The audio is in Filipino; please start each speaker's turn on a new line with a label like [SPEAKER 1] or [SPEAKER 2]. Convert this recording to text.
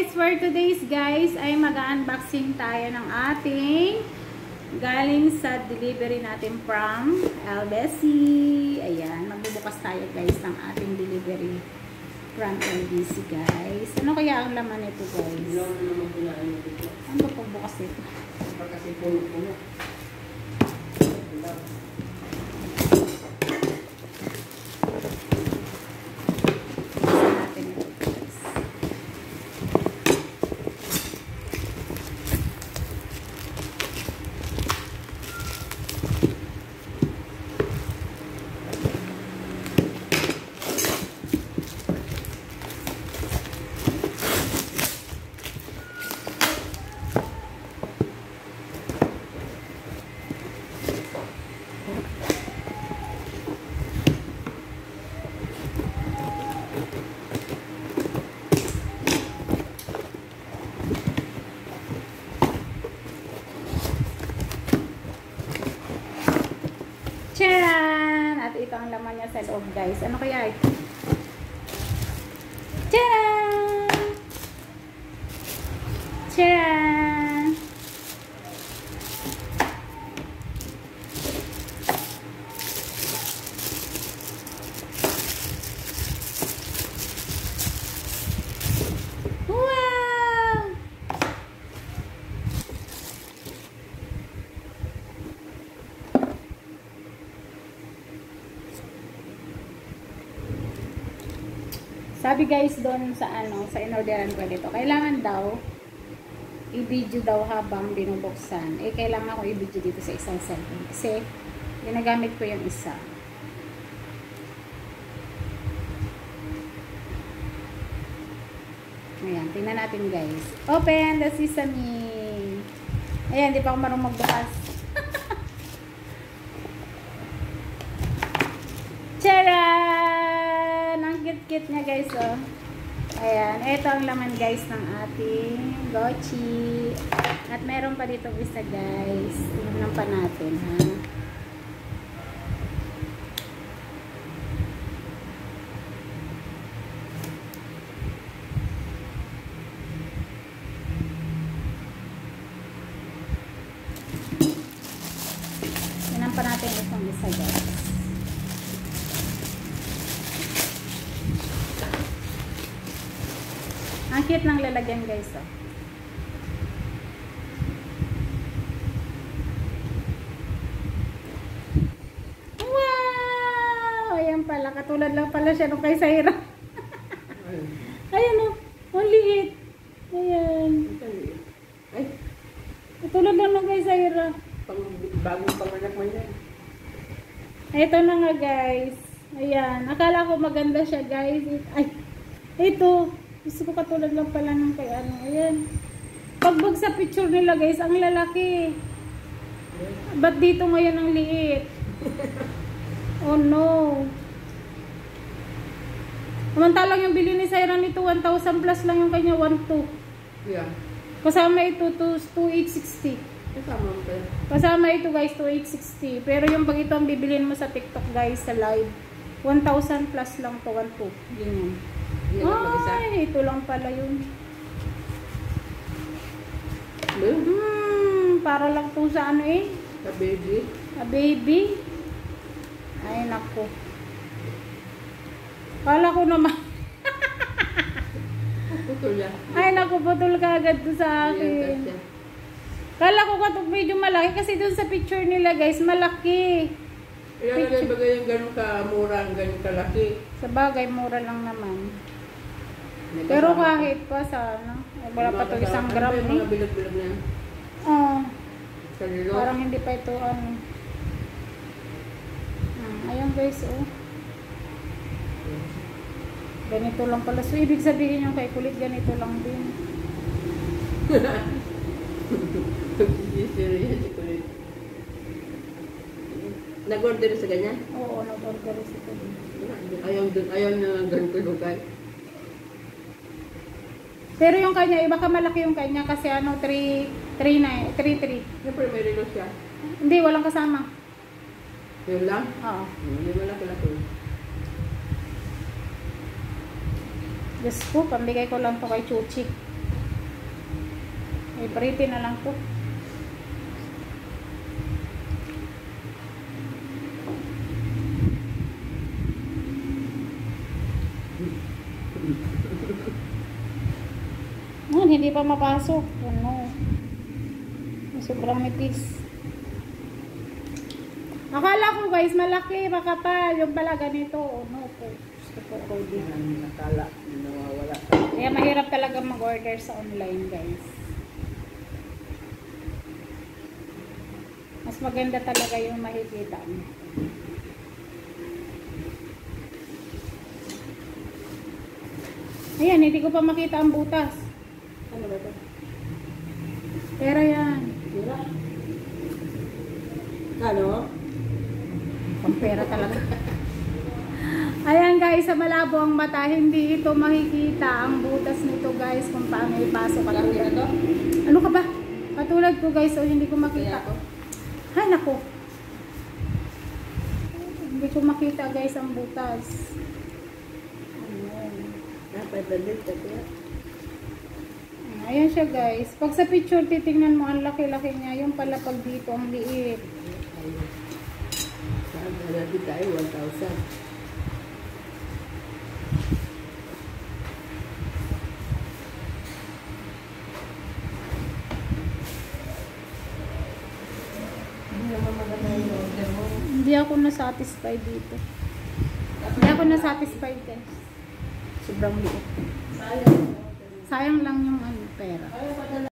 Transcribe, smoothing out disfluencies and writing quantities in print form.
[SPEAKER 1] guys, for today's guys ay mag-unboxing tayo ng ating galing sa delivery natin from LBC. Ayan, magbubukas tayo guys ng ating delivery from LBC guys. Ano kaya ang laman nito guys? Ano ba pagbukas nito?
[SPEAKER 2] Kasi puno-puno.
[SPEAKER 1] Charan! At ito ang laman niya sa loob guys. Ano kaya ito? Charan! Charan! Wow! Sabi guys doon sa sa inorderan ko dito, kailangan daw i-video daw habang binubuksan. Eh kailangan ko i-video dito sa isang cellphone kasi ginagamit ko yung isa. Ayan, tingnan natin guys. Open the sesame. Ayan, di pa ako marunong magbukas. Charan! Ang cute-cute niya guys, oh. Ayan, ito ang laman guys ng ating gochi. At meron pa dito isa guys. Tingnan pa natin, ha. Tingnan pa natin itong isa guys. Ang cute ng lalagyan guys, oh. Wow! Ayan pala, katulad lang pala siya nung kay Saira. Ayan, oh. Ang liit. Ayan.
[SPEAKER 2] Ay,
[SPEAKER 1] Katulad lang nung kay Saira.
[SPEAKER 2] bagong panganak mo yan.
[SPEAKER 1] Ito na nga guys. Ayan. Akala ko maganda siya guys. Ay, ito. Gusto ko katulad lang pala ng kay ano. Ayan. Pagbag sa picture nila guys, ang lalaki. Ba't dito ngayon ang liit? Oh no. Samantalang yung bili ni Saira nito, 1,000 plus lang yung kanya, 1,200.
[SPEAKER 2] Yeah.
[SPEAKER 1] Kasama ito, 2,860.
[SPEAKER 2] Kasama mo pa.
[SPEAKER 1] Kasama ito guys, 2,860. Pero yung pag ito ang bibilin mo sa TikTok guys, sa live, 1,000 plus lang to, 1,200. Ganyan. Ay, ito lang pala yun. Para lang to sa ano eh.
[SPEAKER 2] A baby.
[SPEAKER 1] A baby. Ay, naku. Kala ko naman.
[SPEAKER 2] Putol yan.
[SPEAKER 1] Ay, naku, putol ka agad to sa akin. Kala ko katong medyo malaki kasi dun sa picture nila guys, malaki.
[SPEAKER 2] Ilalagay bagay yung ganun ka-mura, ganun kalaki.
[SPEAKER 1] Sa bagay, mura lang naman. Pero kahit pa sa ano, wala pa to 1 gram
[SPEAKER 2] ano
[SPEAKER 1] eh.
[SPEAKER 2] mga bilog-bilog na yan? Kalilo.
[SPEAKER 1] Parang hindi pa ito ano. Ayun guys, oh. Ganito lang pala. So, ibig sabihin yung kay kulit, ganito lang din.
[SPEAKER 2] Serious kulit. Nag-order sa ganyan?
[SPEAKER 1] Oo, nag-order si kulit.
[SPEAKER 2] Ayaw na ganun kulugay.
[SPEAKER 1] Pero yung kanya, baka malaki yung kanya kasi ano, 3.3.
[SPEAKER 2] Siyempre may relo siya.
[SPEAKER 1] Hindi, walang kasama.
[SPEAKER 2] Yun lang?
[SPEAKER 1] Oo.
[SPEAKER 2] Hindi mo lang laki.
[SPEAKER 1] Diyos ko, pambigay ko lang to kay Chuchik. Ipariti na lang po. Hindi pa mapasok. Ano? Sobrang nipis. Akala ko guys, malaki, makapal. Yung pala ganito. Ano po? Gusto ko ko din.
[SPEAKER 2] Nakala, nawawala.
[SPEAKER 1] Kaya mahirap talaga mag-order sa online guys. Mas maganda talaga yung makikita mo. Ayan, hindi ko pa makita ang butas.
[SPEAKER 2] Ano ba ito?
[SPEAKER 1] Pero yan.
[SPEAKER 2] Pira? Ano?
[SPEAKER 1] Pampera talaga. Ayan guys, sa malabo ang mata, hindi ito makikita ang butas nito guys kung paano ipasok. Katulad
[SPEAKER 2] to?
[SPEAKER 1] Ano ka ba? Katulad ko guys, so hindi ko makita. Ay nako. Hindi ko makita guys ang butas. Ayan siya guys. Pag sa picture titingnan mo ang laki-laki niya. Yung pala pag dito ang liit.
[SPEAKER 2] Saan natin tayo? 1,000.
[SPEAKER 1] Hindi ako na-satisfied dito. Hindi ako na-satisfied guys. Sobrang liit. Sayang lang yung pera.